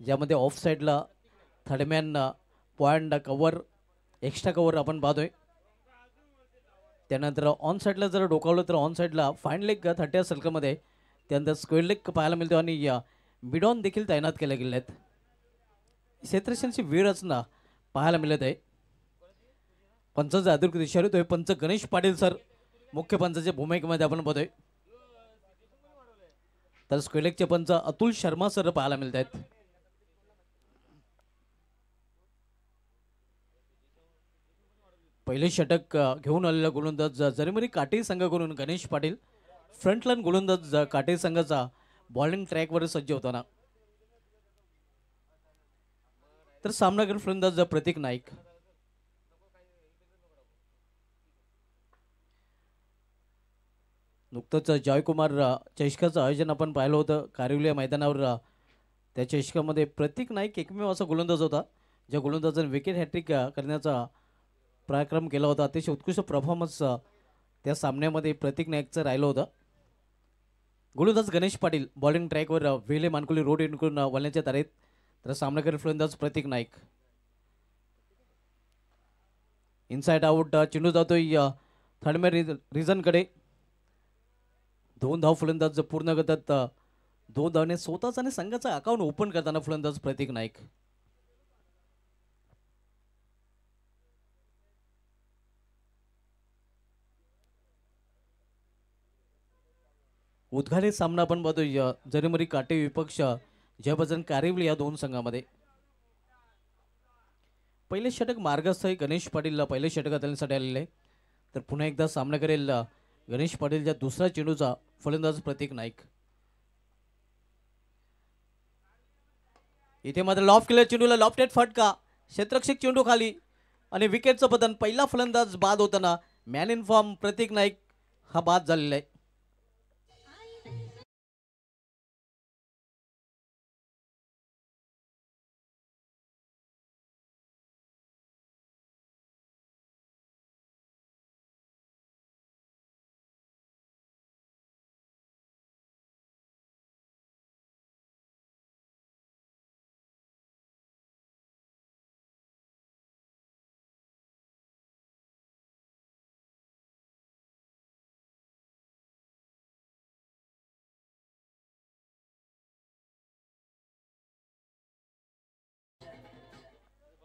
ज्यामध्ये ऑफ साईडला third man point cover extra cover आपण पाहतोय. त्यानंतर ऑन साईडला जर डोकावलं तर ऑन साईडला फाईन लेग 30 सर्कलमध्ये, त्यानंतर स्क्वेअर लेग पाहायला मिळतो आणि मिडॉन देखील तैनात केले गेले आहेत. क्षेत्ररक्षणाची वेळ रचना पाहायला मिळत आहे. पंचाचा अधिकृत इशारा होतोय. पंच गणेश पाटील सर मुख्य पंचाच्या भूमिकेमध्ये आपण बघतोय. तर स्क्वेअर लेगचे पंच अतुल शर्मा सर पाहायला मिळत आहेत. पहिले षटक घेऊन आलेला गोलंदाज जरीमरी काटे संघाकडून गणेश पाटील. फ्रंटलाईन गोलंदाज काटे संघाचा बॉलिंग ट्रॅकवर सज्ज होताना. तर सामनावीर फलंदाज प्रतीक नाईक. नुकतंच जयकुमार चषकाचं आयोजन आपण पाहिलं होतं कारिवली मैदानावर. त्या चषकामध्ये प्रतीक नाईक एकमेव असा गोलंदाज होता ज्या गोलंदाजाने विकेट हॅट्रिक करण्याचा पराक्रम केला होता. अतिशय उत्कृष्ट परफॉर्मन्स त्या सामन्यामध्ये प्रतीक नाईकचं राहिलं होतं. गोलंदाज गणेश पाटील बॉलिंग ट्रॅकवर वेले मानकुली रोड इनकडून वळण्याच्या तारेत. तर सामनावीर फलंदाज प्रतीक नाईक. इनसाइड आउट चेंडू जातोय थर्डमॅन रिझनकडे. 2 धाव फलंदाज पूर्ण करतात. 2 धावने स्वतःच आणि संघाचा अकाउंट ओपन करताना फलंदाज प्रतीक नाईक. उद्घाटित सामना आपण बघतोय जरीमरी काटे विपक्ष जयबजरंग कारिवली या दोन संघामध्ये. पहिले षटक मार्गस्थ गणेश पाटीलला पहिले षटक हाताळण्यासाठी आलेले. तर पुन्हा एकदा सामना करेल गणेश पाटीलच्या दुसऱ्या चेंडूचा फलंदाज प्रतीक नाईक. इथे मात्र लॉफ्ट केलेल्या चेंडूला लॉफ्टेड फटका. क्षेत्ररक्षक चेंडू खाली आणि विकेटचं पतन. पहिला फलंदाज बाद होताना मॅन इन फॉर्म प्रतीक नाईक हा बाद झालेला आहे.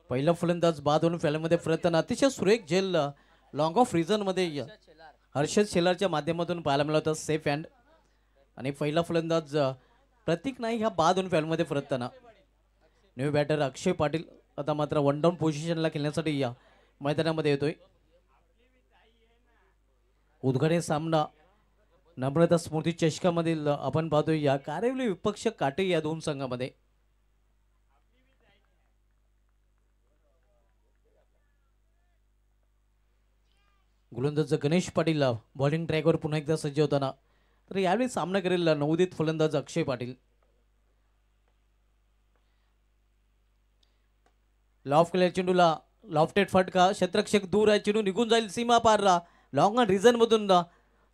पहिला फलंदाज बाद होऊन फॅलमध्ये प्रयत्न अतिशय सुरेख झेल लॉंग ऑफ रिझन मध्ये हर्षद शेलारच्या माध्यमातून पाहायला मिळाला होता सेफ हँड. आणि पहिला फलंदाज प्रतीक नाईक ह्या बाद होऊन फॅलमध्ये प्रयत्न. न्यू बॅटर अक्षय पाटील आता मात्र वन डाऊन पोझिशनला खेळण्यासाठी या मैदानामध्ये येतोय. उद्घाटन सामना नम्रता स्मृती चषकामधील आपण पाहतोय या कारिवली विपक्ष काटे या दोन संघामध्ये. गोलंदाज गणेश पाटील बॉलिंग ट्रॅकवर पुन्हा एकदा सज्ज होताना. तर यावेळी सामना करेल नवोदित फलंदाज अक्षय पाटील. लॉफ्ट केलेल्या चेंडूला लॉफ्टेड फटका. क्षेत्ररक्षक दूर आहे. चेंडू निघून जाईल सीमा पारला. लॉंग ऑन रिझन मधून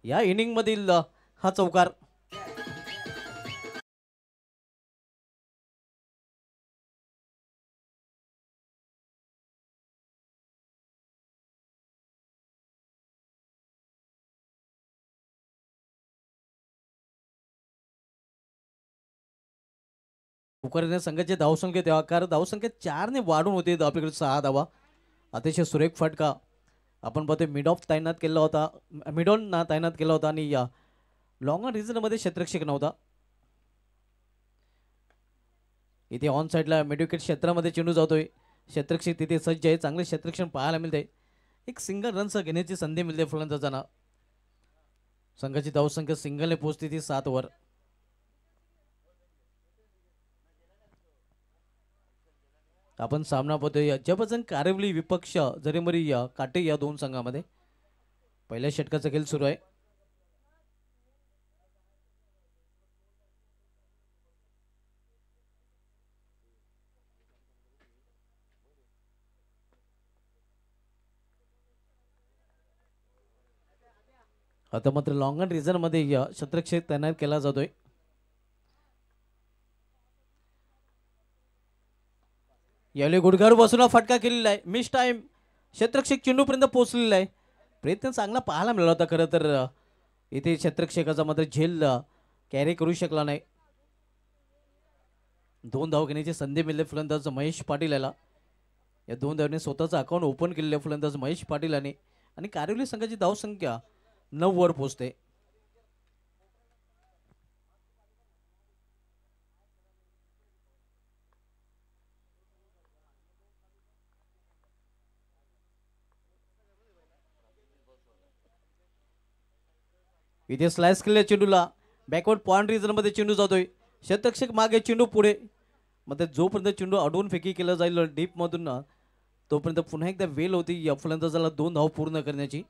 या इनिंग मधील हा चौकार. पुकारण्याच्या संघाचे धावसंख्या तेव्हा कारण धावसंख्या 4 ने वाढून होते. आपल्याकडे 6 धावा. अतिशय सुरेख फटका आपण पाहतोय. मिड ऑफ तैनात केला होता. मिडॉन ना तैनात केला होता आणि या लॉंग ऑन रिझन मध्ये क्षेत्ररक्षक नव्हता. इथे ऑन साईडला मिडविकेट क्षेत्रामध्ये चेंडू जातोय. क्षेत्ररक्षक तिथे सज्ज आहे. चांगले क्षेत्ररक्षण पाहायला मिळते. एक सिंगल रनचा घेण्याची संधी मिळते फलंदाजांना. संघाची धावसंख्या सिंगलने पोहोचते ती 7 वर. आपण सामना पाहतोय जयबजरंग कारिवली विपक्ष जरीमरी काटे या दोन संघामध्ये. पहिल्या षटकाचा खेळ सुरू आहे. आता मात्र लॉंग ऑन रिझन मध्ये क्षेत्ररक्षक तैनात केला जातोय. यावेळी गुडघावर बसून हा फटका केलेला आहे. Miss time. क्षेत्ररक्षक चेंडूपर्यंत पोहोचलेला आहे. प्रयत्न चांगला पाहायला मिळाला होता खरं तर. इथे क्षेत्ररक्षकाचा मात्र झेल कॅरी करू शकला नाही. 2 धाव घेण्याची संधी मिळाली फलंदाज महेश पाटील याला. या 2 धावने स्वतःचं अकाउंट ओपन केलेले फलंदाज महेश पाटील याने आणि कारिवली संघाची धावसंख्या 9 वर पोहोचते. इथे स्लाइस केलेल्या चेंडूला बॅकवर्ड पॉइंट रिजन मध्ये चेंडू जातोय. क्षेत्ररक्षक मागे चेंडू पुढे. मग जोपर्यंत चेंडू अडवून फेकी केला जाईल डीप मधून तोपर्यंत पुन्हा एकदा वेल होती या फलंदाजाला 2 धाव पूर्ण करण्याची.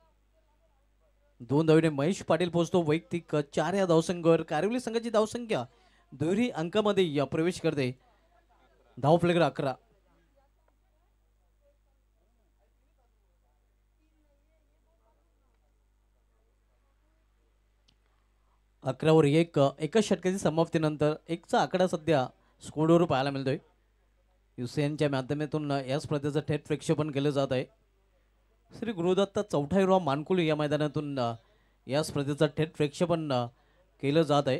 2 धावीने महेश पाटील पोहोचतो वैयक्तिक 4 या धावसंख्येवर. कारिवली संघाची धावसंख्या दुहेरी अंकामध्ये या प्रवेश करते. धाव फलक 11. 11 वर 1. एका षटकाची समाप्तीनंतर 1चा आकडा सध्या स्कोरवर पाहायला मिळतोय. युसेनच्या माध्यमातून या स्पर्धेचं थेट प्रक्षेपण केलं जात आहे. श्री गुरुदत्त चौठाईराव मानकुली या मैदानातून या स्पर्धेचं थेट प्रक्षेपण केलं जात आहे.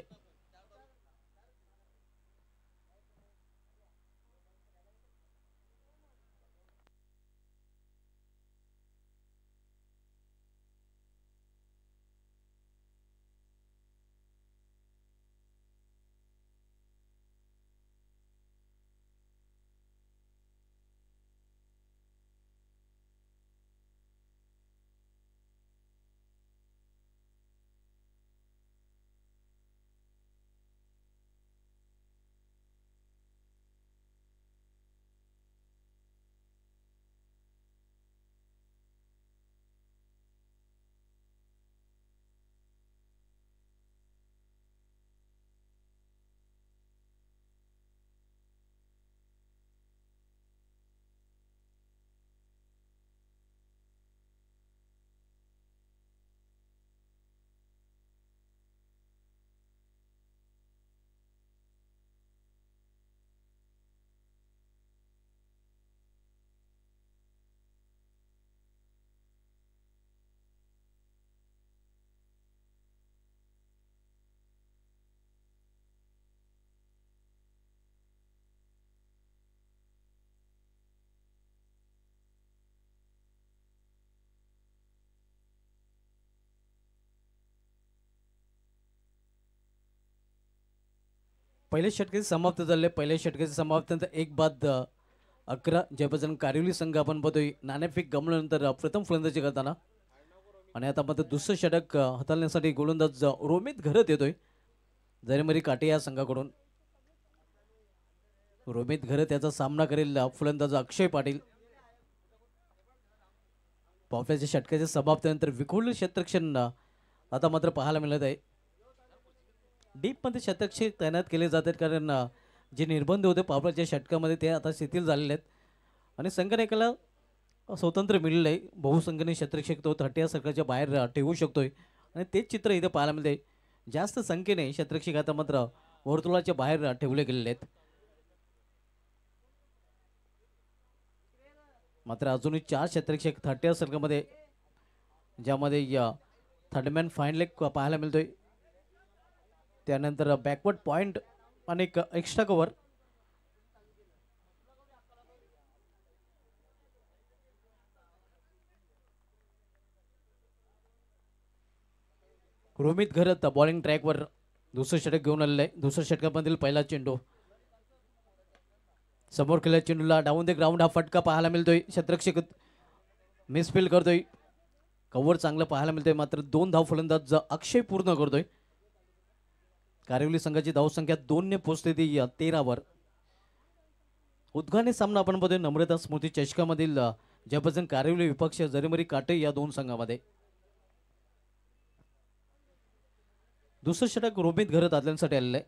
पहिले षटकाचे समाप्त झाले. पहिल्या षटकाचे समाप्तीनंतर 1 बाद 11 ज्यापासून कारिवली संघ आपण बघतोय नाणेफेक गमल्यानंतर प्रथम फलंदाजी करताना. आणि आता मात्र दुसरं षटक हाताळण्यासाठी गोलंदाज रोमित घरत येतोय जरीमरी काटे या संघाकडून. रोमित घरत याचा सामना करेल फलंदाज अक्षय पाटील. पावसाच्या षटकाच्या समाप्तीनंतर विखुरलेले क्षेत्ररक्षण आता मात्र पाहायला मिळत आहे. डीपमध्ये शतरक्षक तैनात केले जातात कारण जे निर्बंध होते पावलाच्या षटकामध्ये ते आता शिथिल झालेले आहेत आणि संघनायकाला स्वतंत्र मिळले आहे. बहुसंघाने शतरक्षक तो 30 सर्कलच्या बाहेर ठेवू शकतोय आणि तेच चित्र इथे पाहायला मिळते. जास्त संख्येने शतरक्षक आता मात्र वर्तुळाच्या बाहेर ठेवले गेलेले आहेत. मात्र अजूनही 4 शतरक्षक 30 सर्कलमध्ये ज्यामध्ये थर्डमॅन फाईन लेग पाहायला मिळतोय. त्यानंतर बॅकवर्ड पॉइंट आणि एक एक्स्ट्रा कव्हर. रोमित घरत बॉलिंग ट्रॅकवर दुसरं षटक घेऊन आलेलं आहे. दुसऱ्या षटकामधील पहिला चेंडू समोर केलेल्या चेंडूला डाऊन द ग्राउंड हा फटका पाहायला मिळतोय. क्षेत्ररक्षक मिसफील्ड करतोय. कव्हर चांगलं पाहायला मिळतोय मात्र 2 धाव फलंदाज अक्षय पूर्ण करतोय. कारिवली संघाची धावसंख्या 2 ने पोहोचते ती 13 वर. उद्घाटन सामना आपण बघतोय नम्रता स्मृती चषकामधील ज्यापासून कारिवली विपक्ष जरीमरी काटे या 2 संघामध्ये. दुसरं षटक रोमित घरत आदल्यांसाठी आलेलं आहे.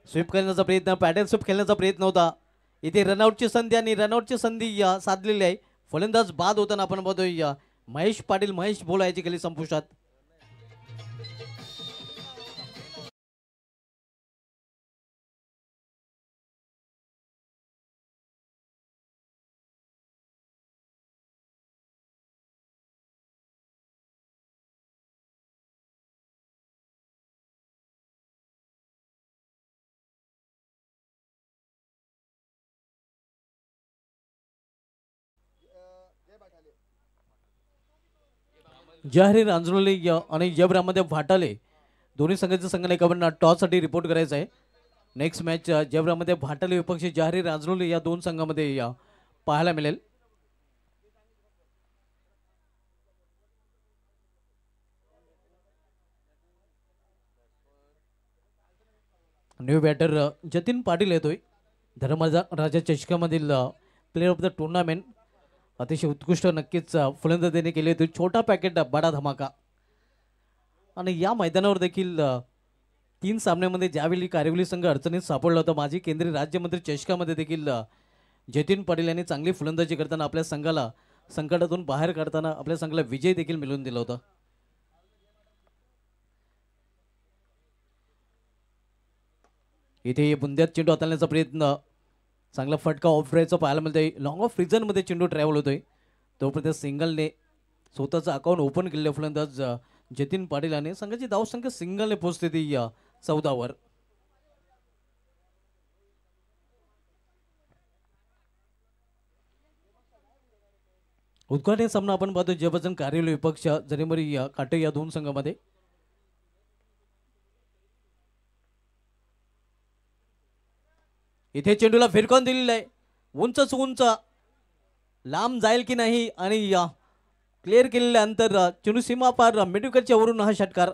स्वीप करण्याचा प्रयत्न पॅटर्न स्वीप खेळण्याचा प्रयत्न होता. इथे रनआउटची संधी आणि रनआउटची संधी साधलेली आहे. फलंदाज बाद होताना आपण बघतोय महेश पाटील महेश बोला याची गेली संपुष्टात. जहारी रांजरोली आणि जयब्रामध्ये भाटाले दोन्ही संघाच्या संघाने कबड्डी टॉससाठी रिपोर्ट करायचा आहे. नेक्स्ट मॅच जयब्रामध्ये भाटाले विपक्षी जहारी रांजरोली या दोन संघामध्ये पाहायला मिळेल. न्यू बॅटर जतीन पाटील येतोय. राजा चषकामधील प्लेअर ऑफ द टुर्नामेंट अतिशय उत्कृष्ट नक्कीच फलंदाजीने केली होती. छोटा पॅकेट बडा धमाका. आणि या मैदानावर देखील 3 सामन्यामध्ये ज्यावेळी कारिवली संघ अडचणीत सापडला होता, माजी केंद्रीय राज्यमंत्री चषकामध्ये देखील जतीन पाटील यांनी चांगली फलंदाजी करताना आपल्या संघाला संकटातून बाहेर काढताना आपल्या संघाला विजय देखील मिळवून दिला होता. इथे बुंद्यात चेंडू हाताळण्याचा प्रयत्न, चांगला फटका ऑफ ड्रायचा पाहायला मिळतोय. लॉंग ऑफ रिझनमध्ये चेंडू ट्रॅव्हल होतोय. तोपर्यंत सिंगलने स्वतःचं अकाउंट ओपन केले फलंदाज जतीन पाटील आणि संघाची धावसंख्या सिंगलने पोहोचते ती 14 वर. उद्घाटन सामना आपण पाहतो जयवजन कारिवली विपक्ष जरीमरी काटे या दोन संघामध्ये. इथे चेंडूला फिरकावून दिलेला आहे. उंचच उंच लांब जाईल की नाही आणि क्लिअर केलेल्या अंतर चेंडू सीमा पार मिडविकेटच्या वरून हा षटकार.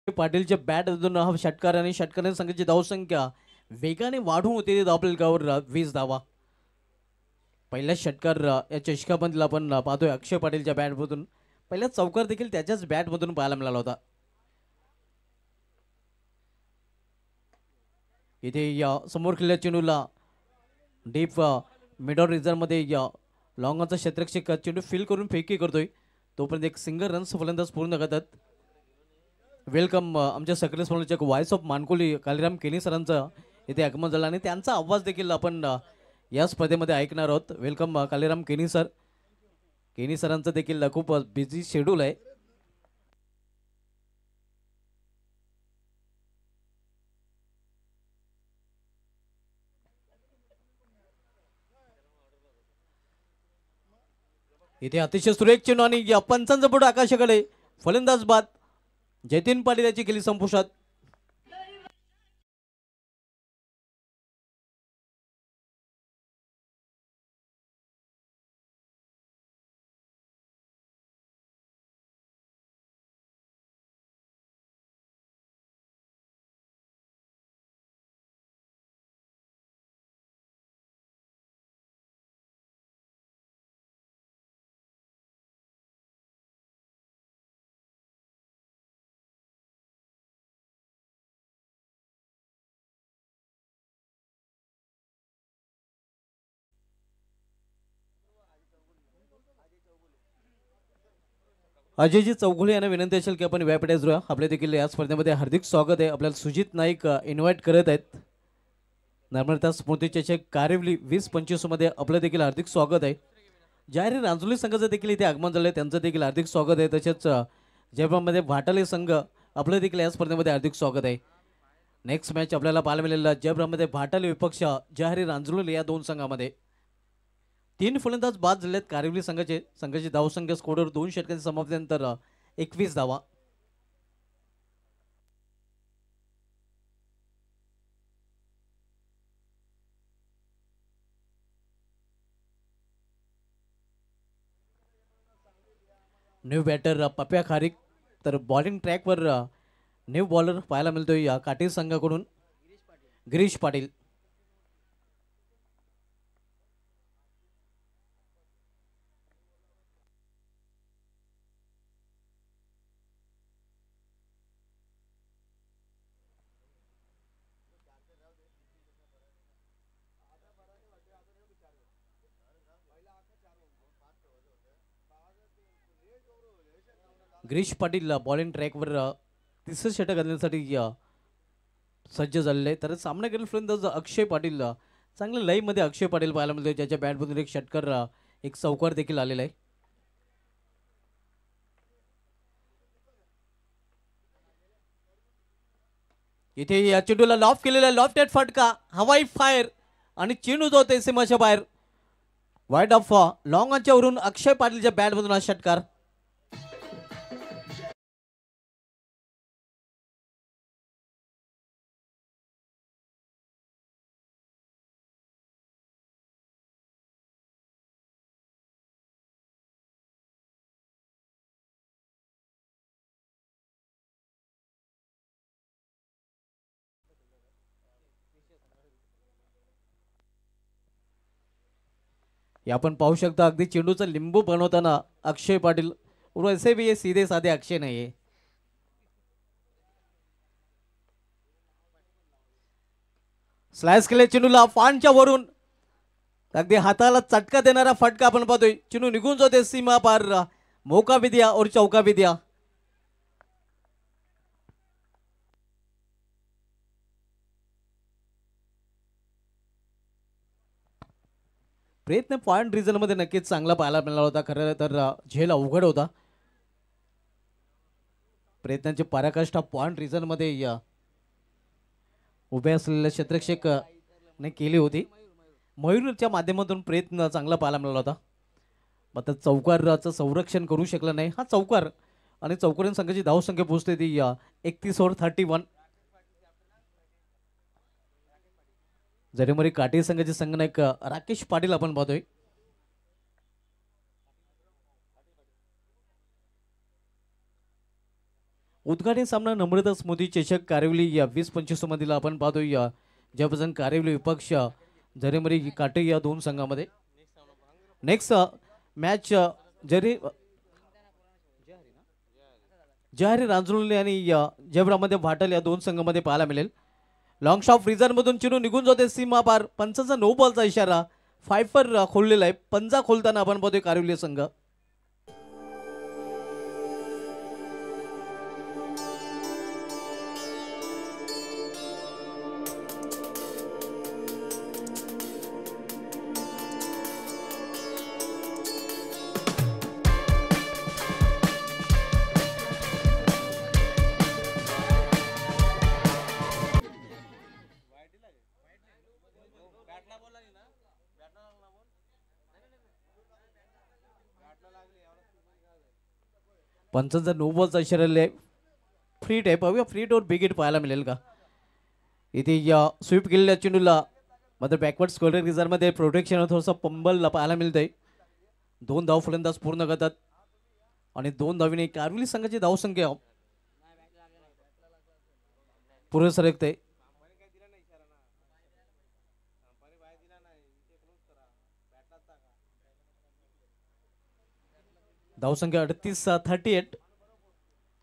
पाटीलच्या बॅट मधून हा षटकार आणि षटकाराने संघाची धावसंख्या वेगाने वाढून होते. धावपलकावर 20 धावा. पहिला षटकार या चषकामधला आपण पाहतोय अक्षय पाटीलच्या बॅटमधून. पहिला चौकार देखील त्याच्याच बॅटमधून पाहायला मिळाला होता. इथे या समोर खेळल्या चेंडूला डीप मिडॉल रिझर्वमध्ये लॉंगचा क्षेत्ररक्षक चेंडू फील करून फेकी करतोय. तोपर्यंत एक सिंगल रन्स फलंदाज पूर्ण करतात. वेलकम आमच्या सक्रिय स्पर्धेचे व्हॉइस ऑफ मानकोली कालीराम केनी सरांचं इथे आगमन झालं आणि त्यांचा आवाज देखील आपण या स्पर्धेमध्ये ऐकणार आहोत. वेलकम कालीराम केनी सर. केनी सरांचं देखील खूप बिझी शेड्यूल आहे. इथे अतिशय सुरेख चेंडू आणि पंचांचा पुढे आकाशाकडे फलंदाज बाद. जतीन पाटील याची केली संपुष्टात. अजयजी चौगुले यांना विनंती असेल की आपण व्यापड्यास जोया. आपल्या देखील या स्पर्धेमध्ये हार्दिक स्वागत आहे. आपल्याला सुजित नाईक इन्व्हाइट करत आहेत. नर्मदा स्मृती चषक कारिवली 2025 मध्ये आपलं देखील हार्दिक स्वागत आहे. जाहिरी रांजोली संघाचं देखील इथे आगमन झालं आहे, त्यांचं देखील हार्दिक स्वागत आहे. तसेच जयपूरमध्ये भाटाले संघ आपलं देखील या स्पर्धेमध्ये हार्दिक स्वागत आहे. नेक्स्ट मॅच आपल्याला पाहायला मिळेल जयपूरमध्ये भाटाले विपक्ष जाहिरी रांजोली या दोन संघामध्ये. 3 फलंदाज बाद झालेत कारिवली संघाची धावसंख्या स्कोरवर 2 षटकांच्या समाप्तीनंतर 21 धावा. न्यू बॅटर पप्या खारीक तर बॉलिंग ट्रॅकवर न्यू बॉलर पाहायला मिळतोय या काटे संघाकडून गिरीश पाटील. गिरीश पाटील बॉलिंग ट्रॅकवर तिसरं षटक घालण्यासाठी सज्ज झालेले आहे. तर सामना केलेला फलंदाज अक्षय पाटील चांगल्या लईमध्ये अक्षय पाटील पाहायला मिळतोय, ज्याच्या बॅटमधून एक षटकार एक चौकार देखील आलेला आहे. इथे या चेंडूला लॉफ केलेला लॉफ्टेड फटका हवाई फायर आणि चेंडू जो होते सीमाच्या बाहेर वाईड ऑफ लॉंग ऑनच्या वरून अक्षय पाटीलच्या बॅट मधून हा षटकार. हे आपण पाहू शकता अगदी चेंडूचा लिंबू बनवताना अक्षय पाटील वैसे भी ये सीधे साधे अक्षय नाहीये. स्लाइस केले चेंडूला फांडच्या वरून अगदी हाताला चटका देणारा फटका आपण पाहतोय. चेंडू निघून जाते सीमा पार. मौका भी दिया और चौका भी दिया. प्रयत्न पॉइंट रिझन मध्ये नक्कीच चांगला पाहायला मिळाला होता. खरं तर झेल अवघड होता. प्रयत्नांची पराकाष्ठा पॉइंट रिझन मध्ये उभे असलेल्या क्षेत्ररक्षक ने केली होती. मयूरच्या माध्यमातून प्रयत्न चांगला पाहायला मिळाला होता. मात्र चौकाराचं संरक्षण करू शकला नाही. हा चौकार आणि चौकारीन संघाची धावसंख्या पोहोचते ती 31 ओव्हर 31. जरीमरी काटे संघाचे संघनायक राकेश पाटील आपण पाहतोय. उद्घाटन सामना नम्रता स्मृती चषक कारिवली 20-25 मधील आपण पाहतोय. ज्यापासून कारिवली विपक्ष जरीमरी काटे या दोन संघामध्ये नेक्स्ट मॅच जहारी रांजणुले आणि जयब्रामध्ये भाटल या दोन संघामध्ये पाहायला मिळेल. लॉंग शॉट फ्रीजर मधून चेंडू निघून जाते सीमा पार. पंचाचा नो बॉलचा इशारा फायफर खोललेला आहे. पंजा खोलताना आपण पाहतोय कारिवली संघ. पंचांचा नो बॉलचा इशारा फ्री टाईप पाहूया. फ्री और बिग हिट पाहायला मिळेल का. इथे स्वीप केलेल्या चेंडूला मात्र बॅकवर्ड स्क्वेअर रिझर्व मध्ये प्रोटेक्शन थोडंसं पंबल पाहायला मिळतंय. 2 धाव फलंदाज पूर्ण करतात आणि 2 धावीने कारिवली संघाची धावसंख्या पुढे सरकते. धावसंख्या 38.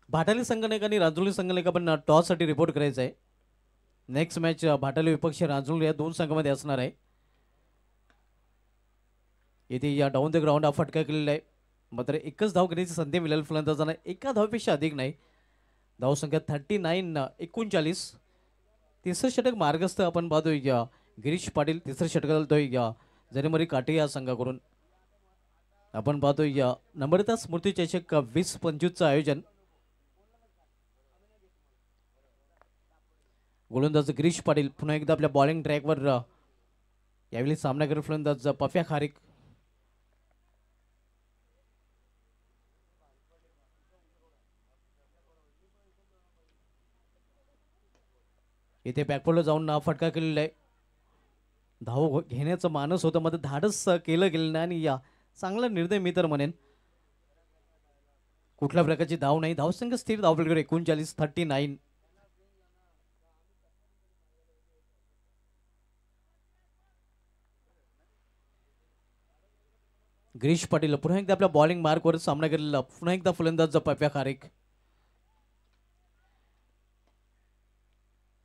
भाटाली संघनायक आणि रांजोली संघनायक आपण टॉस साठी रिपोर्ट करायचं आहे. नेक्स्ट मॅच भाटाली विपक्ष रांजोली या दोन संघामध्ये असणार आहे. इथे या डाऊन द ग्राउंड हा फटका केलेला आहे. मात्र एकच धाव घेण्याची संधी मिळेल फलंदाजांना. एका धावपेक्षा अधिक नाही. धावसंख्या 39-39. तिसरं षटक मार्गस्थ आपण पाहतोय. गिरीश पाटील तिसरं षटक घालतोय जरीमरी काटे या संघाकडून. आपण पाहतोय नम्रता स्मृती चषक 20-25 आयोजन. गोलंदाज गिरीश पाटील पुन्हा एकदा आपल्या बॉलिंग ट्रॅकवर. यावेळी सामनावीर फलंदाज पफ्या खारीक. इथे बॅकफोलला जाऊन फटका केलेला आहे. धाव घेण्याचं मानस होतं मध्ये धाडस केलं गेलं नाही आणि चांगला निर्णय मी तर म्हणेन. कुठल्या प्रकारची धाव नाही. धावसंख्या स्थिर धावफलकावर 39-39. गिरीश पाटील पुन्हा एकदा आपल्या बॉलिंग मार्कवर सामना केलेला पुन्हा एकदा फलंदाज पप्या खारीक.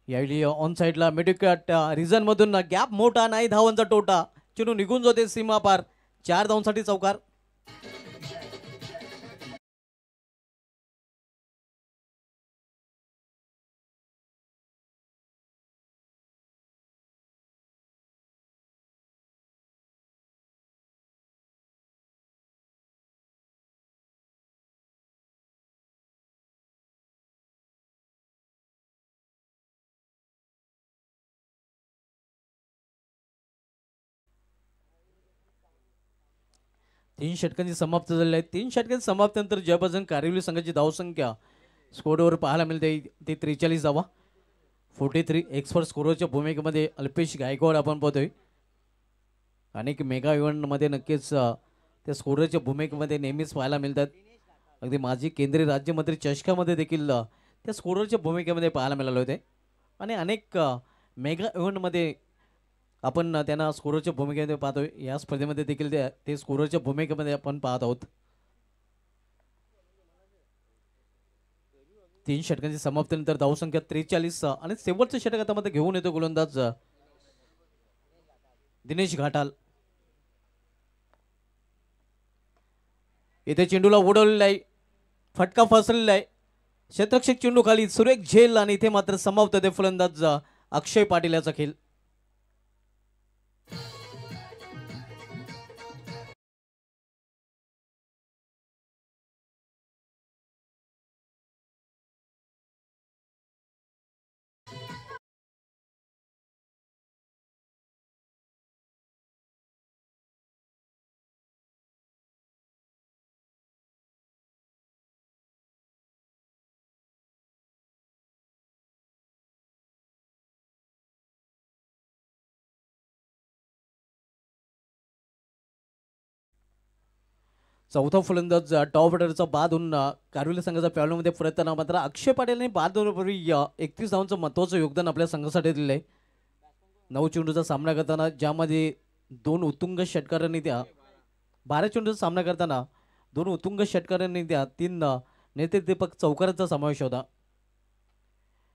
यावेळी ऑन साइडला मिडविकेट रिझन मधून गॅप मोठा नाही. धावांचा टोटा चेंडू निघून जाते सीमा पार. 4 धावांसाठी चौकार. 3 षटकांची समाप्त झालेली आहे. 3 षटकांची समाप्तीनंतर जयभजन कारिवली संघाची धावसंख्या स्कोरवर पाहायला मिळते ते 43 धावा. 43 एक्सपर्ट स्कोररच्या भूमिकेमध्ये अल्पेश गायकवाड आपण पाहतोय. अनेक मेगा इव्हेंटमध्ये नक्कीच त्या स्कोररच्या भूमिकेमध्ये नेहमीच पाहायला मिळतात. अगदी माजी केंद्रीय राज्यमंत्री चषकामध्ये देखील त्या स्कोररच्या भूमिकेमध्ये पाहायला मिळाले होते आणि अनेक मेगा इव्हेंटमध्ये आपण त्यांना स्कोररच्या भूमिकेमध्ये पाहतोय. या स्पर्धेमध्ये देखील ते स्कोररच्या भूमिकेमध्ये आपण पाहत आहोत. 3 षटकांची समाप्तीनंतर धावसंख्या 43 आणि शेवटचं षटक हातामध्ये घेऊन येतो गोलंदाज दिनेश घाटाल. इथे चेंडूला उडवलेला आहे, फटका फसलेला आहे, क्षेत्ररक्षक चेंडू खाली सुरेख झेल आणि इथे मात्र समाप्त होते फलंदाज अक्षय पाटील याचा खेळ. चौथा फलंदाज टॉप ऑर्डरचा बाद होऊन कारिवली संघाचा पॅवलमध्ये परतताना मात्र अक्षय पाटीलने बाद होण्यापूर्वी 31 धावांचं महत्त्वाचं योगदान आपल्या संघासाठी दिलं आहे. 9 चेंडूचा सामना करताना ज्यामध्ये 2 उत्तुंग षटकारांनी द्या, 12 चेंडूचा सामना करताना 2 उत्तुंग षटकारांनी द्या, 3 नेते दीपक चौकारांचा समावेश होता.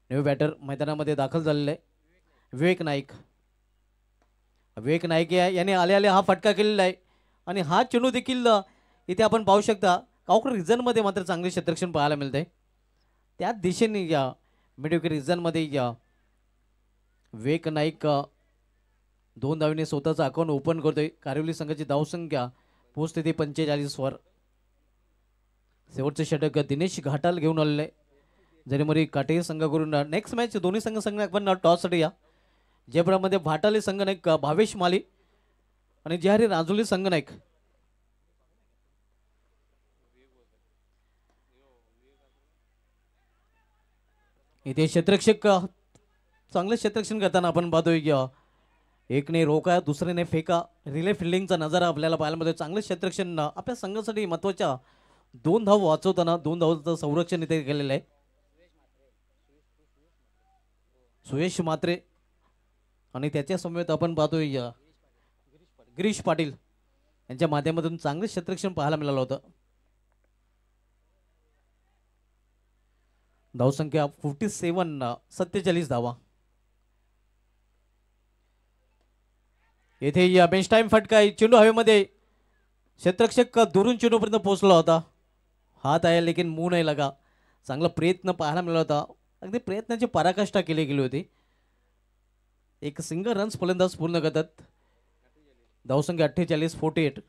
नवे बॅटर मैदानामध्ये दाखल झालेले आहे विवेक नाईक. विवेक नाईक याने आले हा फटका केलेला आहे आणि हा चेंडू देखील इथे आपण पाहू शकता काउकर रिझनमध्ये मात्र चांगले क्षेत्ररक्षण पाहायला मिळते. त्याच दिशेने या मिडविकेट रिझनमध्ये या विवेक नाईक 2 धावीने स्वतःचा अकाउंट ओपन करतोय. कारिवली संघाची धावसंख्या पोहोचते ते 45 वर. शेवटचे षटक दिनेश घाटाल घेऊन आलेले आहे. जरीमरी काटे संघाकडून नेक्स्ट मॅच दोन्ही संघ आपण टॉससाठी या. जयपुरामध्ये भाटाले संघनायक भावेश माली आणि जिहारी राजुली संघनायक. इथे क्षेत्ररक्षक चांगले क्षेत्ररक्षण करताना आपण पाहतोय एकने रोका दुसऱ्याने फेका रिले फिल्डिंगचा नजारा आपल्याला पाहायला मिळतोय. चांगले क्षेत्ररक्षण आपल्या संघासाठी महत्त्वाच्या 2 धाव वाचवताना 2 धावांचं संरक्षण इथे केलेलं आहे. सुयश मात्रे आणि त्याच्या समवेत आपण पाहतोय गिरीश पाटील यांच्या माध्यमातून चांगले क्षेत्ररक्षण पाहायला मिळालं होतं. धावसंख्या 47 47 धावा. येथे या बेंच टाइम फटका आहे. चेंडू हवेमध्ये क्षेत्ररक्षक दुरून चेंडूपर्यंत पोहोचला होता. हात आहे लेकिन मुंह नाही लगा. चांगला प्रयत्न पाहायला मिळाला होता. अगदी प्रयत्नाची पराकाष्ठा केली गेली होती. एक सिंगल रन्स फलंदाज पूर्ण करतात. धावसंख्या 48 48.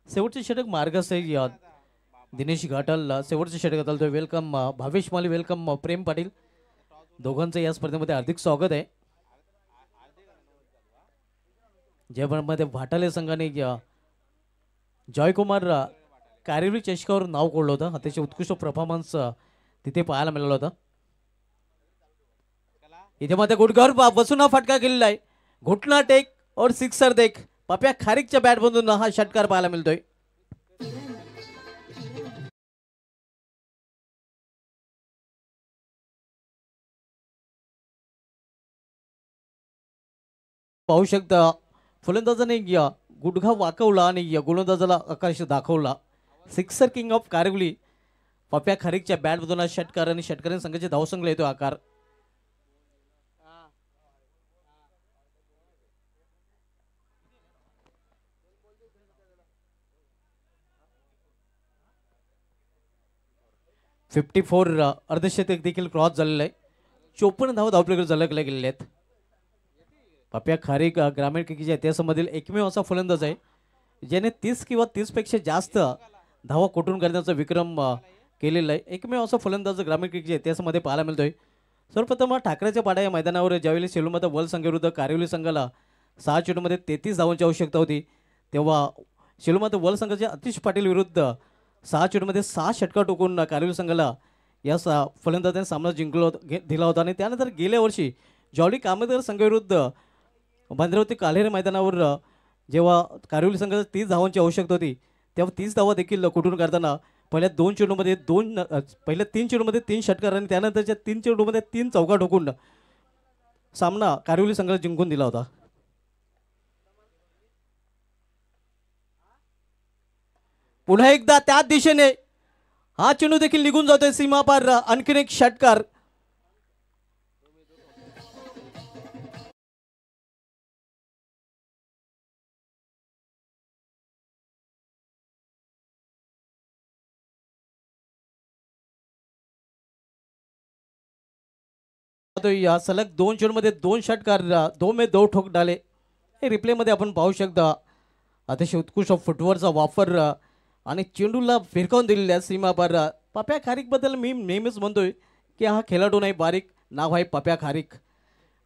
शेवटचे षटक मार्गस्थ दिनेश घाटाल शेवटचे षटक चालतोय. वेलकम भावेश माली, वेलकम प्रेम पाटील, दोघांचं या स्पर्धेमध्ये हार्दिक स्वागत आहे. जयपुरमध्ये भाटाले संघाने जयकुमार कारिवली चषकावर नाव कोडलं होतं. अतिशय उत्कृष्ट परफॉर्मन्स तिथे पाहायला मिळालं होतं. इथे मात्र गुडघावर बसून हा फटका केलेला आहे. घुटना टेक और सिक्सर देख. पप्या खारीकच्या बॅटमधून हा षटकार पाहायला मिळतोय. पाहू शकता फलंदाजाने गुडघा वाकवला आणि गोलंदाजाला आकाश दाखवला. सिक्सर किंग ऑफ कारिवली पप्या खारीकच्या बॅटमधून हा षटकार आणि षटकारांनी संघाचे धावसंख्या येतो आकार. अर्धशतक देखील क्रॉस झालेलं आहे. 54 धावा धावपलीकडे झलकल्या गेलेल्या आहेत. पप्या खारीक ग्रामीण क्रिकेटच्या इतिहासामधील एकमेव असा फलंदाज आहे ज्याने 30 किंवा 30 पेक्षा जास्त धावा कोटून करण्याचा विक्रम केलेला आहे. एकमेव असा फलंदाज ग्रामीण क्रिकेटच्या इतिहासामध्ये पाहायला मिळतोय. सर्वप्रथम ठाकरेच्या पाड्या या मैदानावर ज्यावेळी सेलूमध्ये वर्ल्ड संघाविरुद्ध कारिवली संघाला 6 चेंडूमध्ये 33 धावांची आवश्यकता होती, तेव्हा सेलूमध्ये वर्ल्ड संघाच्या अतिश पाटील विरुद्ध 6 चेंडूमध्ये 6 षटकार टोकून कारिवली संघाला या फलंदाजाने सामना दिला होता. आणि त्यानंतर गेल्या वर्षी जॉली कामेदकर संघाविरुद्ध भद्रावती काल्हेर मैदानावर जेव्हा कारिवली संघाला 30 धावांची आवश्यकता होती, तेव्हा 30 धावा देखील कुठून करताना पहिल्या 2 चेंडूमध्ये पहिल्या 3 चेंडूमध्ये 3 षटकार आणि त्यानंतरच्या 3 चेंडूमध्ये 3 चौका ठोकून सामना कारिवली संघाला जिंकून दिला होता. पुन्हा एकदा त्याच दिशेने हा चेंडू देखील निघून जातोय सीमापार. आणखीन एक षटकार. या सलग 2 चेंडूमध्ये 2 षटकार, 2 में 2 ठोक डाले. हे रिप्लेमध्ये आपण पाहू शकता. अतिशय उत्कृष्ट फुटवर्कचा वापर आणि चेंडूला फिरकावून दिलेल्या सीमापार. पप्या खारीकबद्दल मी नेहमीच म्हणतोय की हा खेळाडू नाही बारीक, नाव आहे पप्या खारीक.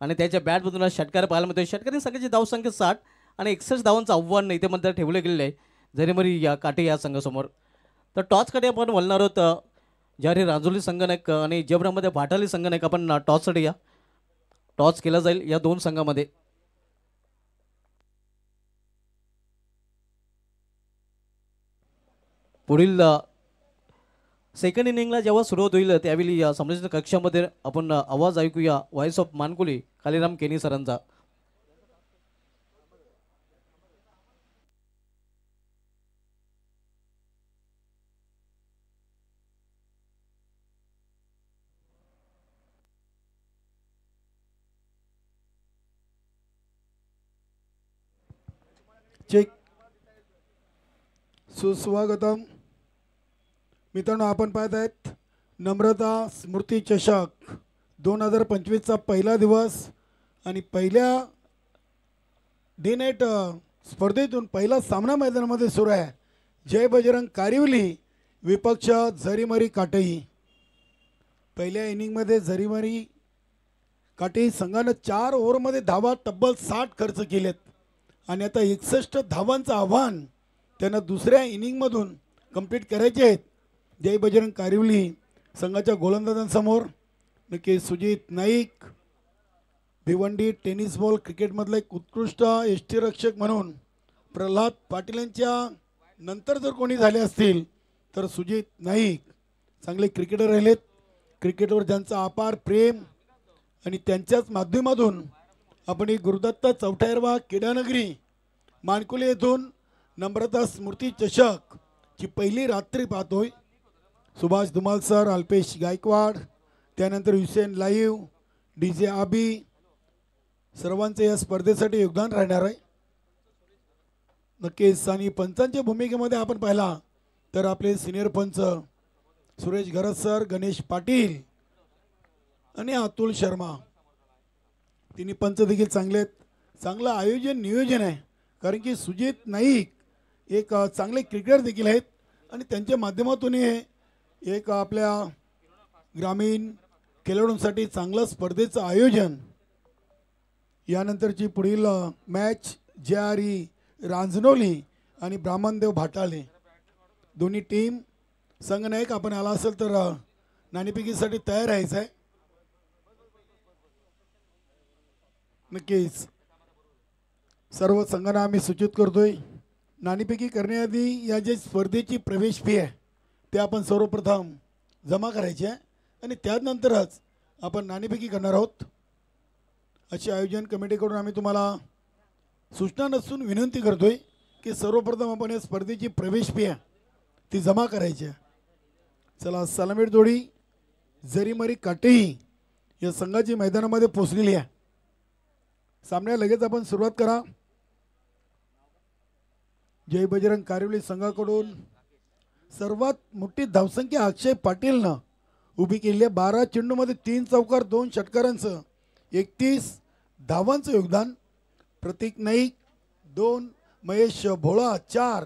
आणि त्याच्या बॅटमधून षटकार पाहायला मिळतोय. षटकारी संघाची धावसंख्या 60 आणि 61 धावांचं आव्हान इथे मध्ये ठेवलं गेलेलं आहे जरीमरी या काटे या संघासमोर. तर टॉसकडे आपण वळणार आहोत. ज्यारे रांजोली संघनायक आणि जबरामध्ये भाटाली संघनायक आपण टॉससाठी या. टॉस केला जाईल या दोन संघामध्ये. पुढील सेकंड इनिंगला जेव्हा सुरुवात होईल त्यावेळी या संबंधित कक्षामध्ये आपण आवाज ऐकूया व्हॉइस ऑफ मानकुली कालीराम केनी सरांचा. चेक. सुस्वागतम मित्रांनो, आपण पाहत आहेत नम्रता स्मृती चषक 2025चा पहिला दिवस आणि पहिल्या डे नाईट स्पर्धेतून पहिला सामना मैदानामध्ये सुरू आहे. जय बजरंग कारिवली विपक्ष झरीमरी काटई. पहिल्या इनिंगमध्ये झरीमरी काटई संघानं 4 ओव्हरमध्ये धावा तब्बल 60 खर्च केलेत आणि आता 61 धावांचं आव्हान त्यांना दुसऱ्या इनिंगमधून कंप्लीट करायचे आहेत. जय बजरंग कारिवली संघाच्या गोलंदाजांसमोर नक्की सुजित नाईक, भिवंडी टेनिस बॉल क्रिकेटमधला एक उत्कृष्ट यष्टीरक्षक म्हणून प्रल्हाद पाटील यांच्या नंतर जर कोणी झाले असतील तर सुजित नाईक चांगले क्रिकेटर राहिलेत. क्रिकेटवर ज्यांचा अपार प्रेम आणि त्यांच्याच माध्यमातून आपण ही गुरुदत्त चौथायरवा क्रीडानगरी मानकुली येथून नम्रता स्मृती चषक ची पहिली रात्री पाहतोय. सुभाष धुमाल सर, अल्पेश गायकवाड, त्यानंतर हुसेन लाईव्ह, DJ आबी सर्वांचे या स्पर्धेसाठी योगदान राहणार आहे. नक्कीच. आणि पंचांच्या भूमिकेमध्ये आपण पाहिला तर आपले सिनियर पंच सुरेश घरत सर, गणेश पाटील आणि अतुल शर्मा तिन्ही पंच देखील चांगले आहेत. चांगलं आयोजन नियोजन आहे कारण की सुजित नाईक एक चांगले क्रिकेटर देखील आहेत आणि त्यांच्या माध्यमातून एक आपल्या ग्रामीण खेळाडूंसाठी चांगलं स्पर्धेचं आयोजन. यानंतरची पुढील मॅच JRE रांजनोली आणि ब्राह्मणदेव भाटाले दोन्ही टीम संघनायक आपण आला असेल तर नाणेफेकीसाठी तयार राहायचं आहे. नक्कीच सर्व संघांना आम्ही सूचित करतोय नाणेफेकी करण्याआधी या जे स्पर्धेची प्रवेश फी आहे ते आपण सर्वप्रथम जमा करायची आहे आणि त्यानंतरच आपण नाणेफेकी करणार आहोत. अशी आयोजन कमिटीकडून आम्ही तुम्हाला सूचना नसून विनंती करतोय की सर्वप्रथम आपण या स्पर्धेची प्रवेश फी आहे ती जमा करायची आहे. चला, सलामीर जोडी झरीमरी काटेही या संघाची मैदानामध्ये पोहोचलेली आहे. सामन्याला लगेच आपण सुरुवात करा. जय बजरंग कारिवली संघाकडून सर्वात मोठी धावसंख्या अक्षय पाटीलनं उभी केली आहे. 12 चेंडूमध्ये 3 चौकार 2 षटकारांचं 31 धावांचं योगदान. प्रतीक नाईक 2, महेश भोळा 4,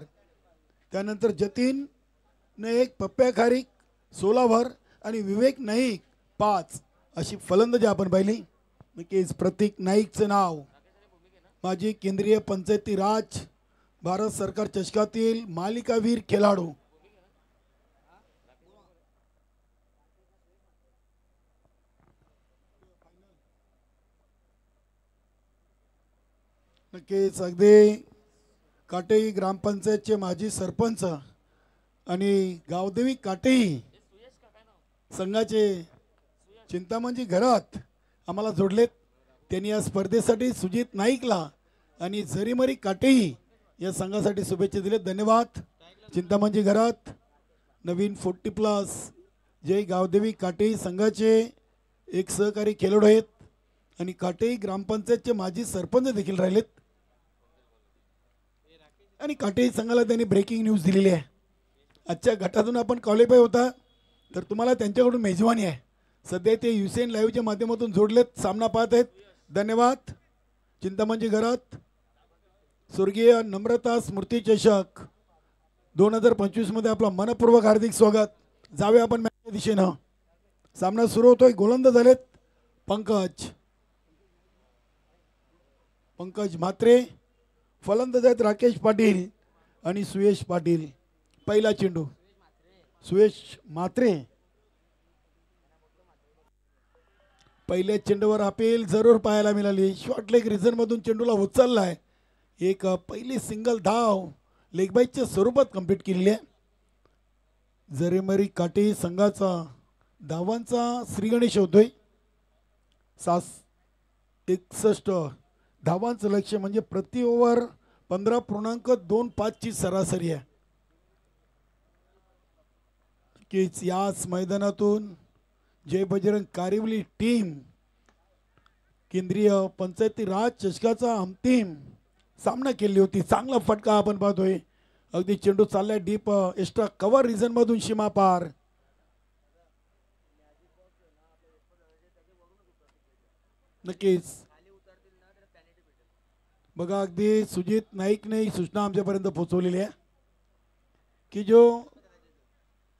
त्यानंतर जतीन ने 1, पप्प्या खारीक 16 वर आणि विवेक नाईक 5 अशी फलंदाजी आपण पाहिली. नक्कीच प्रतीक नाईकचं नाव माजी केंद्रीय पंचायती राज भारत सरकार चषकातील मालिकावीर खेळाडू. नक्कीच अगदी काटेई ग्रामपंचायतचे माजी सरपंच आणि गावदेवी काटेई संघाचे चिंतामणजी घरात आम्हाला जोडलेत. त्यांनी या स्पर्धेसाठी सुजित नाईकला आणि झरीमरी काटेई या संघासाठी शुभेच्छा दिलेत. धन्यवाद चिंतामणजी घरात. नवीन 40+ जय गावदेवी काटेई संघाचे एक सहकारी खेळाडू आहेत आणि काटेई ग्रामपंचायतचे माजी सरपंच देखील राहिलेत. आणि काटेई संघाला त्यांनी ब्रेकिंग न्यूज दिलेली आहे. आजच्या गटातून आपण क्वालिफाय होता तर तुम्हाला त्यांच्याकडून मेजवानी आहे. सध्या ते युसेन लाईव्हच्या माध्यमातून जोडलेत, सामना पाहत आहेत. धन्यवाद चिंतामणजी घरात. स्वर्गीय नम्रता स्मृती चषक 2025 मध्ये आपला मनपूर्वक हार्दिक स्वागत. जावे आपण मॅचच्या दिशेनं. सामना सुरू होतोय. गोलंदाज झालेत पंकज म्हात्रे. फलंदाज आहेत राकेश पाटील आणि सुयश पाटील. पहिला चेंडू सुयश म्हात्रे. पहिल्या चेंडूवर अपील जरूर पाहायला मिळाली. शॉर्ट लेग रिझन मधून चेंडूला उचललाय. एक पहिली सिंगल धाव लेगबाईच्या स्वरूपात कंप्लीट केलेली आहे. जरेमरी काटे संघाचा धावांचा श्रीगणेश होतोय. 61 धावांचं लक्ष्य म्हणजे प्रति ओव्हर 15.25 ची सरासरी आहे. कीच याच मैदानातून जय बजरंग कारिवली टीम केंद्रीय पंचायती राज चषकाचा अंतिम सामना केली होती. चांगला फटका आपण पाहतोय. अगदी चेंडू चाललाय डीप एक्स्ट्रा कव्हर रिझन मधून सीमा पार. नक्कीच बघा अगदी सुजित नाईकने ही सूचना आमच्यापर्यंत पोहोचवलेली आहे की जो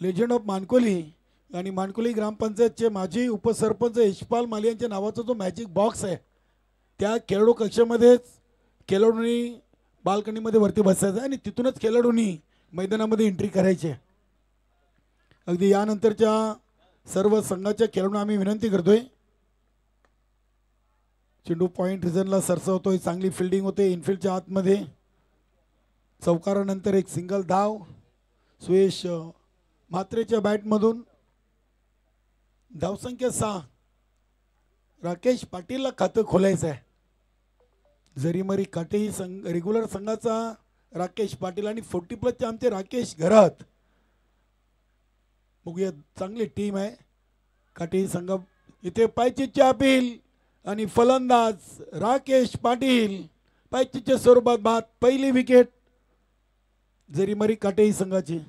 लेजंड ऑफ मानकोली आणि मानकोली ग्रामपंचायतचे माजी उपसरपंच यशपाल माली यांच्या नावाचा जो मॅजिक बॉक्स आहे त्या खेळाडू कक्षामध्येच खेळाडूंनी बाल्कनीमध्ये वरती बसायचं आणि तिथूनच खेळाडूंनी मैदानामध्ये एंट्री करायची. अगदी यानंतरच्या सर्व संघाच्या खेळाडूंना आम्ही विनंती करतोय. चेंडू पॉइंट रिझनला सरसावतोय. चांगली फिल्डिंग होते इनफिल्डच्या आतमध्ये. चौकारानंतर एक सिंगल धाव सुयश म्हात्रेच्या बॅटमधून. धावसंख्या 6. राकेश पाटीलला खातं खोलायचं आहे. जरीमरी काटेही रेग्युलर संघाचा राकेश पाटील आणि 40+ आमचे राकेश घरात. बघूया चांगली टीम आहे काटेही संघ. इथे पायचीच्या अपील आणि फलंदाज राकेश पाटील पायचीच्या स्वरूपात बाद. पहिली विकेट जरीमरी काटेही संघाची.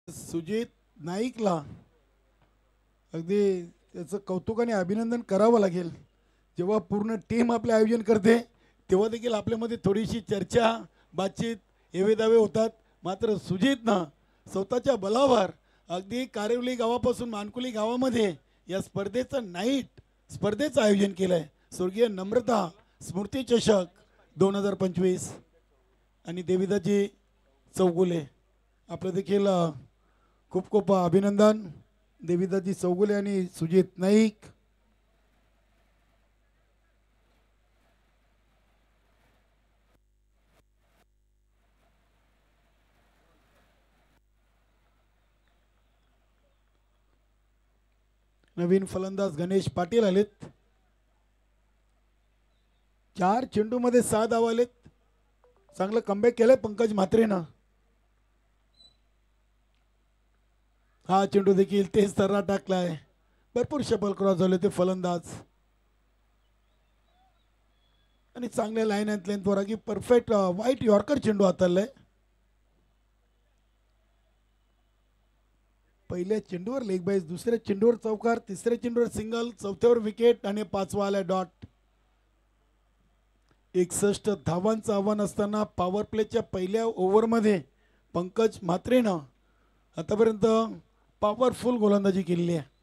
सुजित नाईकला अगदी त्याचं कौतुक आणि अभिनंदन करावं लागेल. जेव्हा पूर्ण टीम आपले आयोजन करते तेव्हा देखील आपल्यामध्ये थोडीशी चर्चा बातचीत हेवेदावे होतात. मात्र सुजितनं स्वतःच्या बलावर अगदी कारिवली गावापासून मानकुली गावामध्ये या स्पर्धेचं आयोजन केलं आहे. स्वर्गीय नम्रता स्मृती चषक 2025 आणि देविदाजी चौगुले आपलं देखील खूप खूप अभिनंदन. देविदाजी चौगुले आणि सुजित नाईक. नवीन फलंदाज गणेश पाटील आलेत. 4 चेंडूमध्ये 6 धावा आलेत. चांगलं कमबॅक केलंय पंकज म्हात्रेनं. हा चेंडू देखील तेज तर्रा टाकलाय. भरपूर शपल क्रॉस झाले ते फलंदाज. आणि चांगल्या लाईन अँड लेंथवर की परफेक्ट वाईट यॉर्कर चेंडू हाताळलाय. पहिल्या चेंडूवर लेग बाईस, दुसऱ्या चेंडूवर चौकार, तिसऱ्या चेंडूवर सिंगल, चौथ्यावर विकेट आणि पाचवा आलाय डॉट. 61 धावांचं आव्हान असताना पॉवर प्लेच्या पहिल्या ओव्हरमध्ये पंकज म्हात्रेनं आतापर्यंत पॉवरफुल गोलंदाजी केलेली आहे.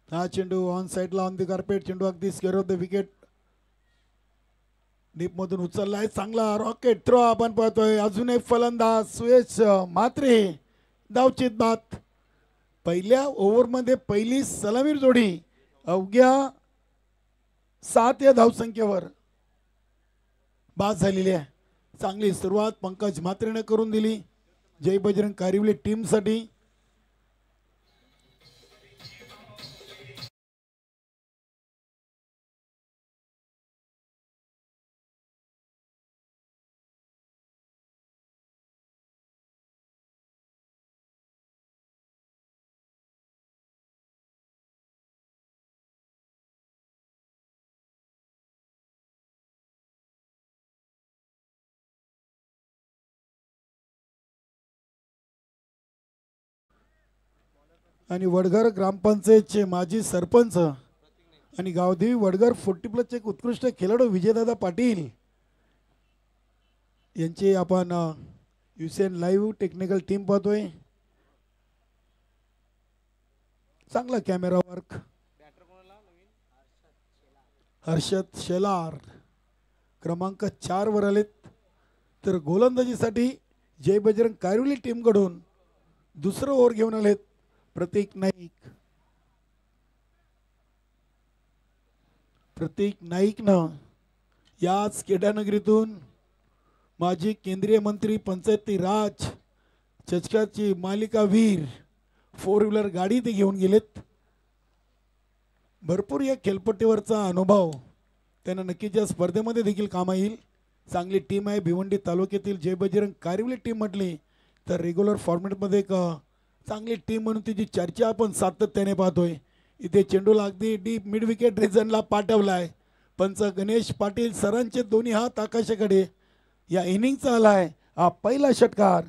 हा चेंडू ऑन साईडला ऑन द कार्पेट, चेंडू अगदी square of the wicket deep मधून उचललाय. चांगला रॉकेट थ्रो आपण पाहतोय. अजून एक फलंदाज सुयश म्हात्रे धावचित बाद. पहिल्या ओव्हरमध्ये पहिली सलामीर जोडी अवघ्या 7 या धावसंख्येवर बाद झालेली आहे. चांगली सुरुवात पंकज म्हात्रेने करून दिली जय बजरंग कारिवली टीमसाठी. आणि वडघर ग्रामपंचायतचे माजी सरपंच आणि गावदेवी वडघर 40+ एक उत्कृष्ट खेळाडू विजयदादा पाटील यांचे आपण युसेन लाईव्ह टेक्निकल टीम पाहतोय. चांगला कॅमेरा वर्क. हर्षद शेलार क्रमांक 4 वर आलेत. तर गोलंदाजीसाठी जय बजरंग कारिवली टीमकडून दुसरं ओव्हर घेऊन आलेत प्रतीक नाईक. प्रतीक नाईकनं याच केडानगरीतून माजी केंद्रीय मंत्री पंचायती राज चषकाची मालिकावीर 4 व्हीलर गाडी ते घेऊन गेलेत. भरपूर या खेळपट्टीवरचा अनुभव त्यांना नक्कीच या स्पर्धेमध्ये देखील कामा येईल. चांगली टीम आहे भिवंडी तालुक्यातील जय बजरंग कारिवली टीम म्हटली तर रेग्युलर फॉर्मॅटमध्ये एक चांगली टीम म्हणून तिची चर्चा आपण सातत्याने पाहतोय. इथे चेंडूला अगदी डीप मिड विकेट रिजनला पाठवलाय. पंच गणेश पाटील सरांचे दोन्ही हात आकाशाकडे. या इनिंगचा आलाय हा पहिला षटकार.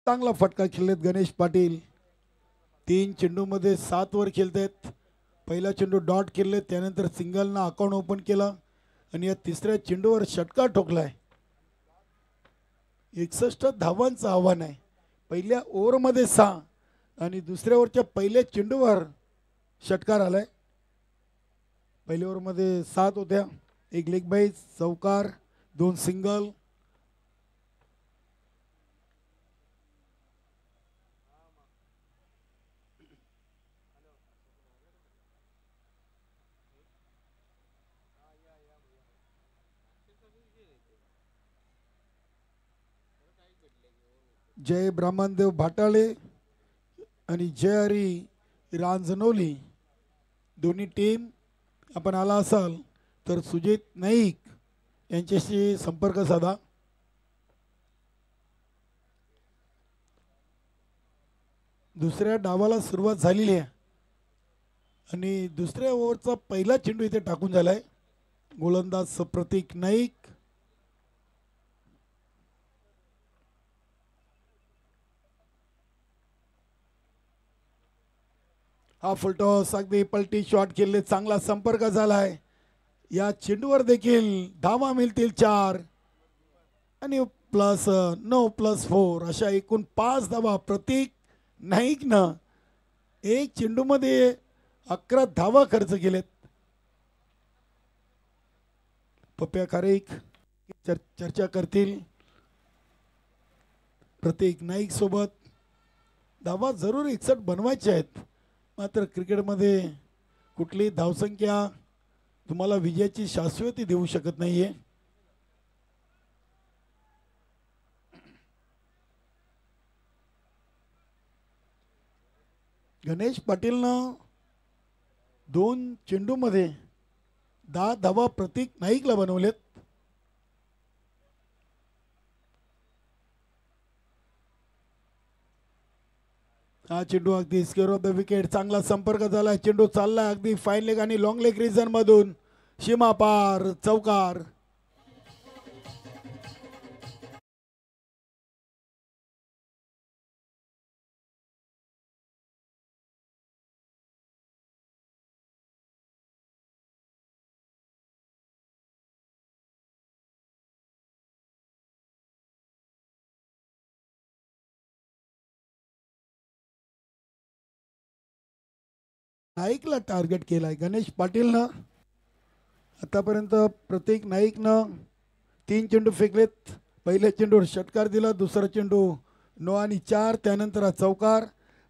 चांगला फटका खेळलेत गणेश पाटील. 3 चेंडूमध्ये 7 वर खेळतायत. पहिला चेंडू डॉट खेळले, त्यानंतर सिंगलनं अकाउंट ओपन केलं आणि या तिसऱ्या चेंडूवर षटकार ठोकलाय. 61 धावांचं आव्हान आहे. पहिल्या ओव्हरमध्ये 6 आणि दुसऱ्या ओव्हरच्या पहिल्या चेंडूवर षटकार आलाय. पहिल्या ओव्हरमध्ये 7 होत्या. एक लेग बाईज, चौकार, 2 सिंगल. जय ब्राह्मणदेव भाटाळे आणि जय हरी रांजनोली दोन्ही टीम आपण आला असाल तर सुजित नाईक यांच्याशी संपर्क साधा. दुसऱ्या डावाला सुरुवात झालेली आहे आणि दुसऱ्या ओव्हरचा पहिला चेंडू इथे टाकून झालाय. गोलंदाज प्रतीक नाईक. हा फुलटॉस अगदी पलटी शॉट केले. चांगला संपर्क झालाय. या चेंडूवर देखील धावा मिळतील 4 आणि +9+4 अशा एकूण 5 धावा प्रतीक नाईकनं एक चेंडूमध्ये 11 धावा खर्च केलेत. पप्प्या खारेक चर्चा करतील प्रतीक नाईक सोबत. धावा जरूर 61 बनवायचे आहेत, मात्र क्रिकेटमध्ये कुठली धावसंख्या तुम्हाला विजयाची शाश्वती देऊ शकत नाहीये. गणेश पाटीलनं 2 चेंडूमध्ये 10 धावा प्रतीक नाईकला बनवलेत. हा चेंडू अगदी स्क्वेअर ऑफ द विकेट, चांगला संपर्क झाला. चेंडू चाललाय अगदी फाईन लेग आणि लॉंग लेग रिजन मधून, सीमा पार, चौकार. नाईकला टार्गेट केलाय गणेश पाटीलनं. आतापर्यंत प्रतीक नाईकनं 3 चेंडू फेकलेत. पहिल्या चेंडूवर षटकार दिला, दुसरा चेंडू नो आणि 4, त्यानंतर हा चौकार.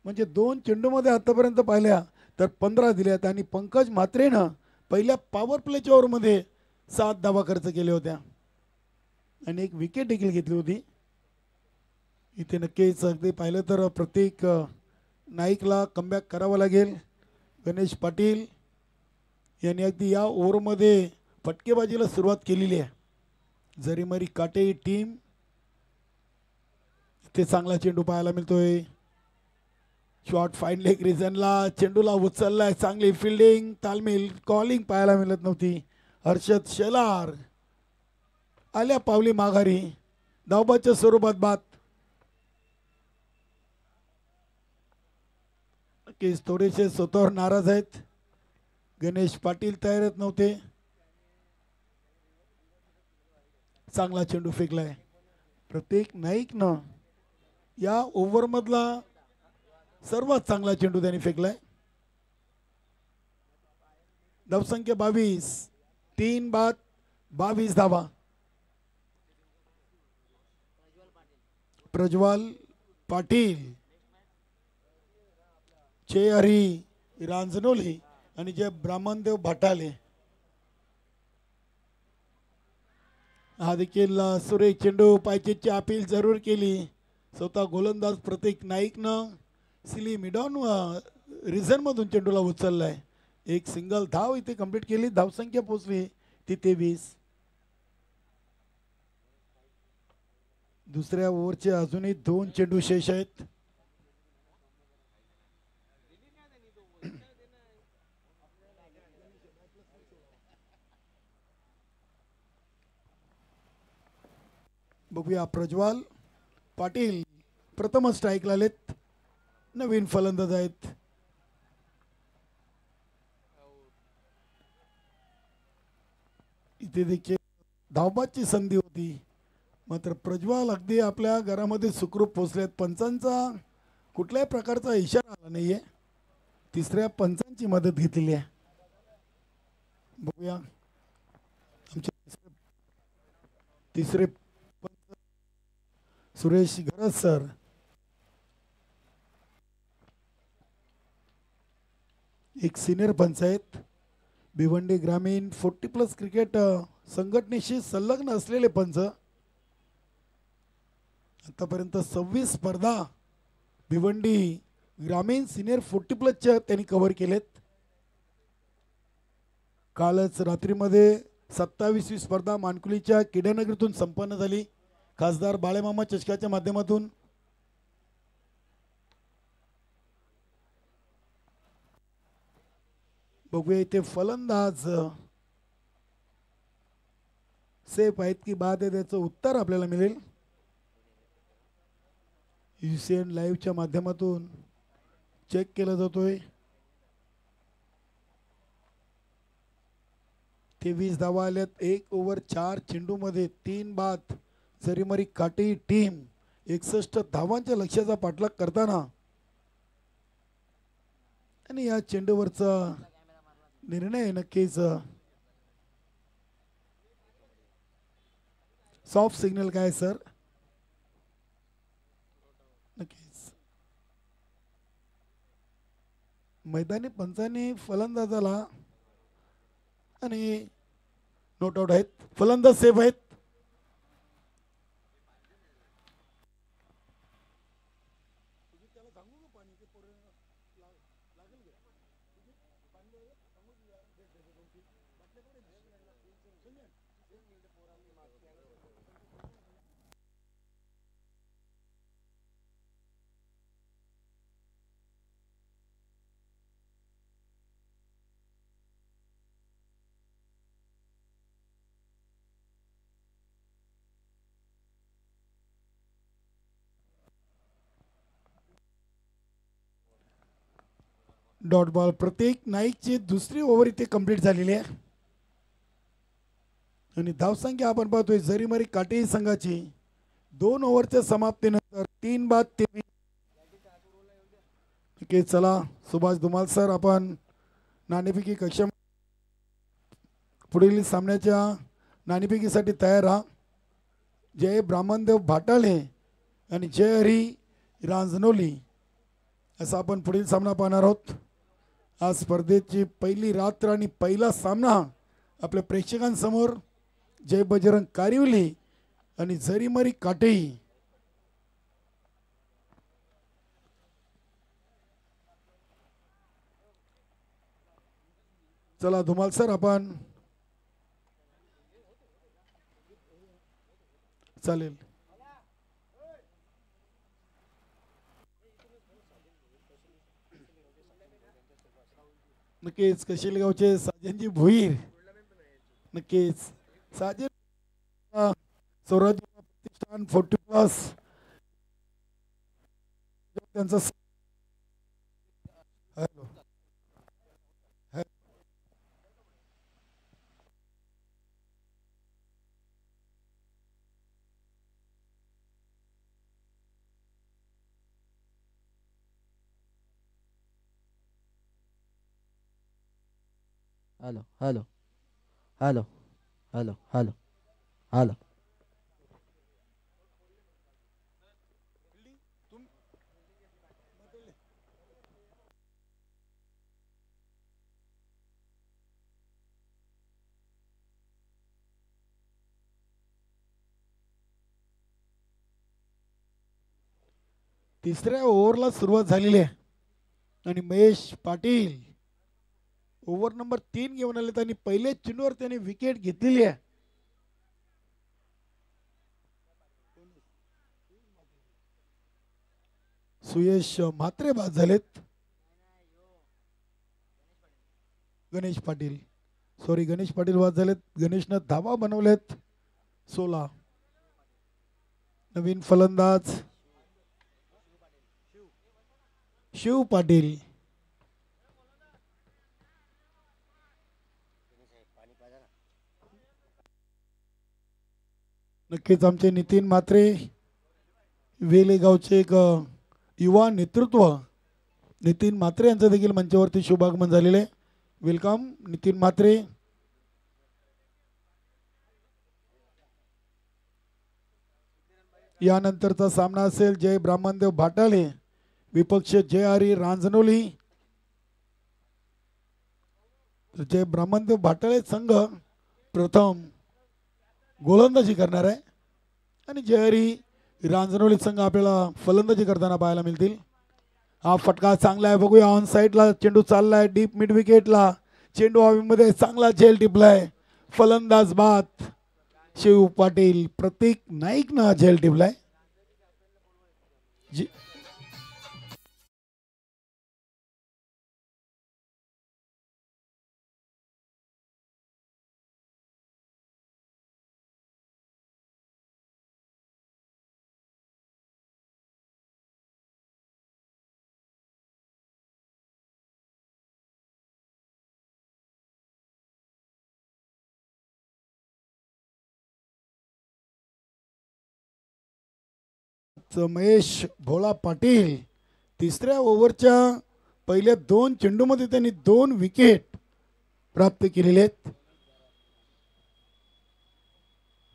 म्हणजे 2 चेंडूमध्ये आतापर्यंत पाहिल्या तर 15 दिल्यात. आणि पंकज म्हात्रेनं पहिल्या पॉवर प्लेच्या ओव्हरमध्ये 7 धावा खर्च केल्या होत्या आणि 1 विकेट देखील घेतली होती. इथे नक्कीच अगदी पाहिलं तर प्रतीक नाईकला कमबॅक करावं लागेल. गणेश पाटील यांनी अगदी या ओव्हरमध्ये फटकेबाजीला सुरुवात केलेली आहे. जरीमरी काटे ही टीम. इथे चांगला चेंडू पाहायला मिळतोय. शॉट फाईन लेग रिजनला, चेंडूला उचललाय. चांगली फिल्डिंग, तालमील, कॉलिंग पाहायला मिळत नव्हती. हर्षद शेलार आल्या पावली माघारी, धावबाच्या स्वरूपात बाद. नक्कीच थोडेसे स्वतःवर नाराज आहेत. गणेश पाटील तयारच नव्हते. चांगला चेंडू फेकलाय. प्रतीक नाईकनं या ओव्हरमधला सर्वात चांगला चेंडू त्यांनी फेकलाय. धावसंख्या 22, 3 बाद 22 धावा. प्रज्वल पाटील, चे हरी रांजनोली आणि जे ब्राह्मणदेव भाटाले हा देखील सुरेख चेंडू, पायचेची अपील जरूर केली. स्वतः गोलंदाज प्रतीक नाईकनं सिली मिडॉन रिझन मधून चेंडूला उचललाय. 1 सिंगल धाव इथे कंप्लीट केली. धावसंख्या पोहोचली ती 23. दुसऱ्या ओव्हरचे अजूनही 2 चेंडू शेष आहेत. बघूया, प्रज्वल पाटील प्रथम स्ट्राईकला आलेत. नवीन फलंदाज आहेत. इथे देखील धावबाची संधी होती, मात्र प्रज्वल अगदी आपल्या घरामध्ये सुखरूप पोहोचलेत. पंचांचा कुठल्याही प्रकारचा इशारा आला नाहीये. तिसऱ्या पंचांची मदत घेतलेली आहे. बघूया, आमचे तिसरे पंच सुरेश गरज सर. एक सिनियर पंच आहेत. भिवंडी ग्रामीण 40+ क्रिकेट संघटनेशी संलग्न असलेले पंच. आतापर्यंत 26 स्पर्धा भिवंडी ग्रामीण सिनियर 40+च्या त्यांनी कव्हर केलेत. कालच रात्रीमध्ये 27वी स्पर्धा मानकुलीच्या किड्यानगरीतून संपन्न झाली, खासदार बाळेमामा चषकाच्या माध्यमातून. बघूया इथे फलंदाज सेफ आहेत की बाद आहे, त्याचं उत्तर आपल्याला मिळेल. UCN लाईव्हच्या माध्यमातून चेक केला जातोय. 23 धावा आल्यात 1 ओव्हर 4 चेंडूमध्ये 3 बाद. जरीमरी काटे टीम 61 धावांच्या लक्ष्याचा पाठलाग करताना आणि या चेंडूवरचा निर्णय नक्कीच सॉफ्ट सिग्नल काय सर? नक्कीच मैदानी पंचांनी फलंदाजाला आणि नोट आउट आहेत. फलंदाज सेफ आहेत. Dot ball. प्रत्येक नाईकची दुसरी ओव्हर इथे कंप्लीट झालेली आहे आणि धावसंख्या आपण पाहतोय जरीमरी काटेरी संघाची 2 ओव्हरच्या समाप्तीनंतर 3-23. ठीक आहे, चला सुभाष धुमाल सर, आपण नाणेफेकी कक्षा पुढील सामन्याच्या नाणेफेकीसाठी तयार राहा. जय ब्राह्मणदेव भाटाळे आणि जय हरी रांजनोली असा आपण पुढील सामना पाहणार आहोत. आज स्पर्धेची पहिली रात्र आणि पहिला सामना आपल्या प्रेक्षकांसमोर जय बजरंग कारिवली आणि जरीमरी काटेई. चला धुमाल सर, आपण चालेल. नक्कीच कशिलगावचे साजनजी भोईर, नक्कीच साजन स्वराज्य प्रतिष्ठान 40+ त्यांचा hello hello hello hello hello hello hello. तिसऱ्या ओव्हरला सुरुवात झालेली आहे आणि महेश पाटील ओव्हर नंबर 3 घेऊन आले. त्यांनी पहिल्या चेंडूवर त्यांनी विकेट घेतलेली आहे. सुयश म्हात्रे बाद झालेत. गणेश पाटील, सॉरी गणेश पाटील बाद झालेत. गणेशनं धावा बनवलेत 16. नवीन फलंदाज शिव पाटील. नक्कीच आमचे नितीन म्हात्रे वेलेगावचे एक युवा नेतृत्व नितीन म्हात्रे यांचं देखील मंचावरती शुभागमन झालेले. वेलकम नितीन म्हात्रे. यानंतरचा सामना असेल जय ब्राह्मणदेव भाटाळे विपक्ष जय हरी रांजनोली. जय ब्राह्मणदेव भाटाळे संघ प्रथम गोलंदाजी करणार आहे आणि जय हरी रांजनोली संघ आपल्याला फलंदाजी करताना पाहायला मिळतील. हा फटका चांगला आहे, बघूया ऑन साईडला चेंडू चाललाय डीप मिड विकेटला. चेंडू हवेमध्ये चांगला झेल टिपलाय. फलंदाज बाद शिव पाटील. प्रतीक नाईकनं झेल टिपलाय. महेश भोळा पाटील तिसऱ्या ओव्हरच्या पहिल्या 2 चेंडूमध्ये त्यांनी 2 विकेट प्राप्त केलेले आहेत.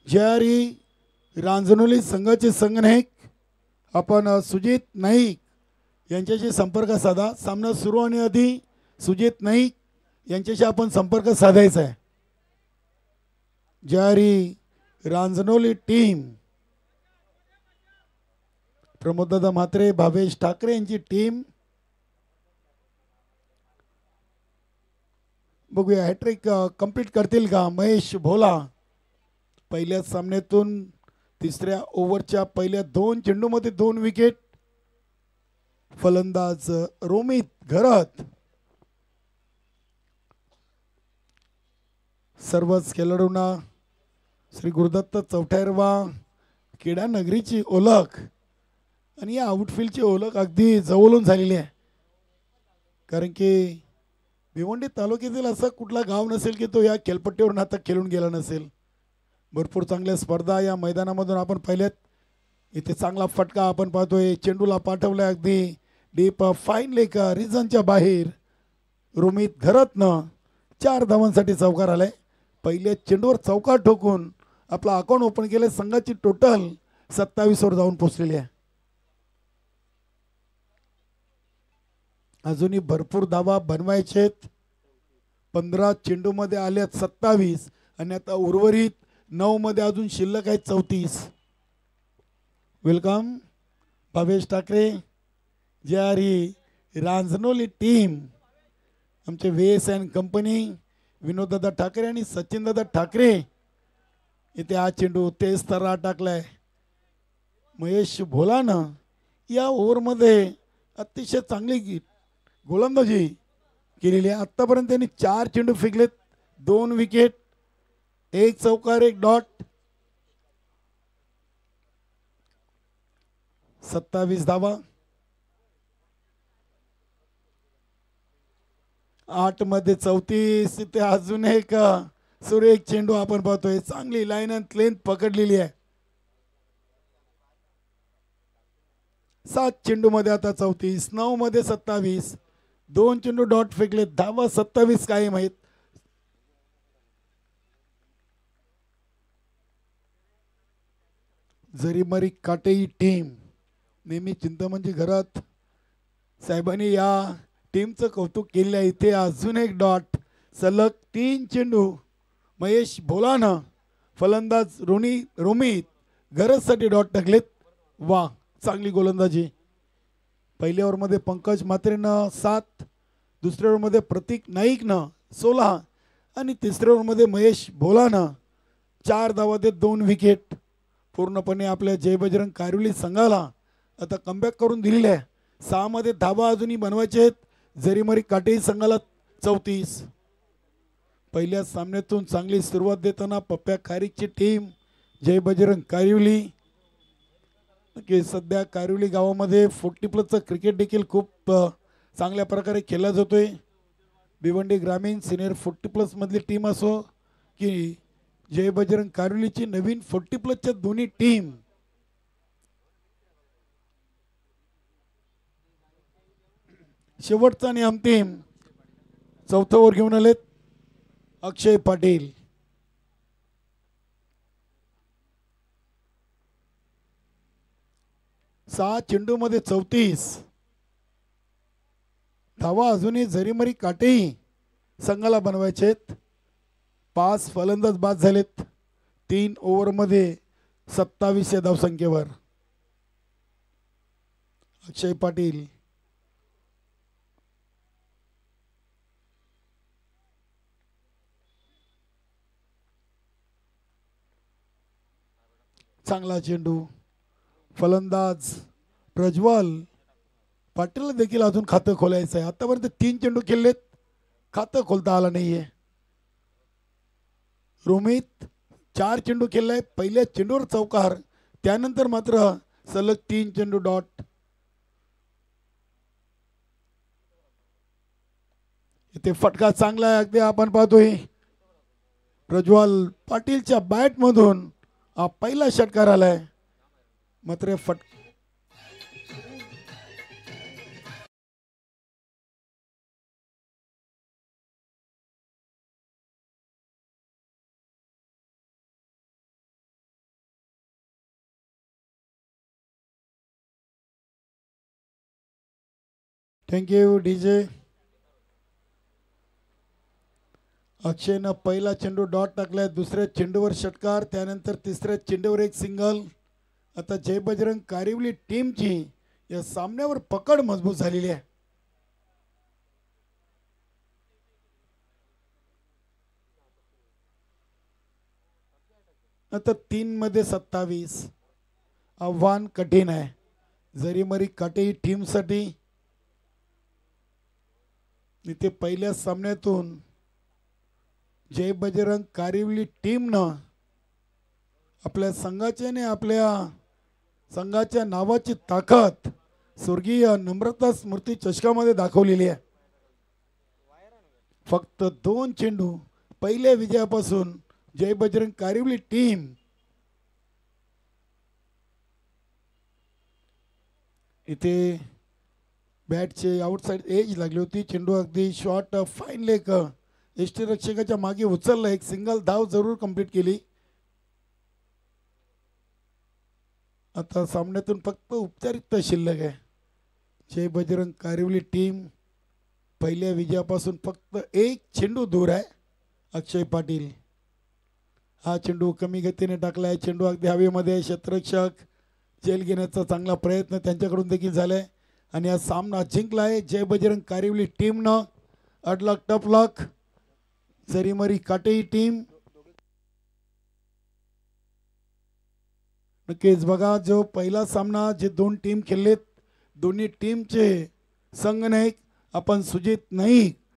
जयारी रांजनोली संघाचे संघनायक आपण सुजित नाईक यांच्याशी संपर्क साधा. सामना सुरू होण्याआधी सुजित नाईक यांच्याशी आपण संपर्क साधायचा आहे. जयारी रांजनोली टीम प्रमोददादा म्हात्रे भावेश ठाकरे यांची टीम बघूया हॅट्रिक कंप्लीट करतील का महेश भोला. पहिल्या सामन्यातून तिसऱ्या ओव्हरच्या पहिल्या 2 चेंडूमध्ये 2 विकेट. फलंदाज रोमित घरत. सर्वच खेळाडूंना श्री गुरुदत्त चौथ्यारवा क्रीडा नगरीची ओळख आणि या आउटफील्डची ओळख अगदी जवळून झालेली आहे. कारण की भिवंडी तालुक्यातील असा कुठला गाव नसेल की तो या खेळपट्टीवरून आता खेळून गेला नसेल. भरपूर चांगल्या स्पर्धा या मैदानामधून आपण पाहिल्यात. इथे चांगला फटका आपण पाहतोय. चेंडूला पाठवलाय अगदी डीप फाईन लेक रिझनच्या बाहेर. रोमित घरतनं 4 धावांसाठी चौकार आलाय. पहिल्या चेंडूवर चौकार ठोकून आपला अकाउंट ओपन केलं. संघाची टोटल 27 वर जाऊन पोहोचलेली आहे. अजूनही भरपूर धावा बनवायचेत. 15 चेंडूमध्ये आल्यात 27 आणि आता उर्वरित 9 मध्ये अजून शिल्लक आहेत 34. वेलकम भावेश ठाकरे जे आर ही रांजनोली टीम. आमचे वेस अँड कंपनी विनोददादा ठाकरे आणि सचिनदादा ठाकरे. इथे हा चेंडू तेज तरा टाकलाय. महेश भोलानं या ओव्हरमध्ये अतिशय चांगली गोलंदाजी केलेली आहे. आत्तापर्यंत त्यांनी 4 चेंडू फेकलेत, 2 विकेट, 1 चौकार, 1 डॉट. 27 धावा. 8 मध्ये 34. इथे अजून एक सुरेख चेंडू आपण पाहतोय. चांगली लाईन अँड लेंथ पकडलेली आहे. 7 चेंडू मध्ये आता 34. 9 मध्ये 27. 2 चेंडू डॉट फेकले. धावा 27 कायम आहेत. जरीमरी काटेई टीम नेहमी चिंतामणजी घरात साहेबांनी या टीमचं कौतुक केले आहे. इथे अजून एक डॉट. सलग 3 चेंडू महेश भोलानं फलंदाज रोमित घरसाठी डॉट टाकलेत. वा चांगली गोलंदाजी. पहिल्या ओव्हरमध्ये पंकज म्हात्रेनं 7, दुसऱ्या ओव्हरमध्ये प्रतीक नाईकनं 16 आणि तिसऱ्या ओव्हरमध्ये महेश भोलानं 4 धावा देत 2 विकेट. पूर्णपणे आपल्या जय बजरंग कारिवली संघाला आता कमबॅक करून दिलेले आहे. 6 मध्ये धावा अजूनही बनवायचे आहेत. जरीमरी काटेई संघाला 34. पहिल्या सामन्यातून चांगली सुरुवात देताना पप्प्या खारीकची टीम जय बजरंग कारिवली की सध्या कारिवली गावामध्ये 40+ क्रिकेट देखील खूप चांगल्या प्रकारे खेळला जातोय. भिवंडी ग्रामीण सिनियर 40+ मधली टीम असो की जय बजरंग कारिवलीची नवीन 40+च्या दोन्ही टीम शेवटचा आणि अंतिम 4थं ओव्हर घेऊन आलेत अक्षय पाटील. सहा चेंडू मध्ये 34 धावा अजूनही जरीमरी काटेई संघाला बनवायचेत. 5 फलंदाज बाद झालेत 3 ओव्हरमध्ये 27 या धावसंख्येवर. अक्षय पाटील चांगला चेंडू. फलंदाज प्रज्वल पाटील देखील अजून खातं खोलायचं आहे. आतापर्यंत 3 चेंडू खेळलेत, खातं खोलता आला नाहीये. रोमित 4 चेंडू खेळलाय. पहिल्या चेंडूवर चौकार, त्यानंतर मात्र सलग 3 चेंडू डॉट. इथे फटका चांगला आहे. अगदी आपण पाहतोय प्रज्वल पाटीलच्या बॅट मधून हा पहिला षटकार आलाय. मात्र थँक्यू डीजे. अक्षयनं पहिला चेंडू डॉट टाकलाय. दुसऱ्या चेंडूवर षटकार, त्यानंतर तिसऱ्या चेंडूवर एक सिंगल. आता जय बजरंग कारिवली टीमची या सामन्यावर पकड मजबूत झालेली आहे. आता 3 मध्ये 27. आव्हान कठीण आहे. जरीमरी काटेई टीमसाठी इथे पहिल्या सामन्यातून जय बजरंग कारिवली टीमनं आपल्या संघाच्या नावाची ताकद स्वर्गीय नम्रता स्मृती चषकामध्ये दाखवलेली आहे. फक्त 2 चेंडू पहिल्या विजयापासून जय बजरंग कारिवली टीम इथे बॅटचे आउटसाइड एज लागली होती. चेंडू अगदी शॉर्ट फाईन लेग यष्टीरक्षकाच्या मागे उचलला. एक सिंगल धाव जरूर कंप्लीट केली. आता सामन्यातून फक्त उपचारिकता शिल्लक आहे. जय बजरंग कारिवली टीम पहिल्या विजयापासून फक्त 1 चेंडू दूर आहे. अक्षय पाटील हा चेंडू कमी गतीने टाकला आहे. चेंडू अगदी हवेमध्ये. क्षेत्ररक्षक झेल घेण्याचा चांगला प्रयत्न त्यांच्याकडून देखील झालाय आणि हा सामना जिंकला आहे जय बजरंग कारिवली टीमनं. अडलक टपलक जरीमरी काटेई टीम. नक्कीच बघा, जो पहिला सामना जे 2 टीम खेळलेत दोन्ही टीमचे संघनायक आपण सुजित नाईक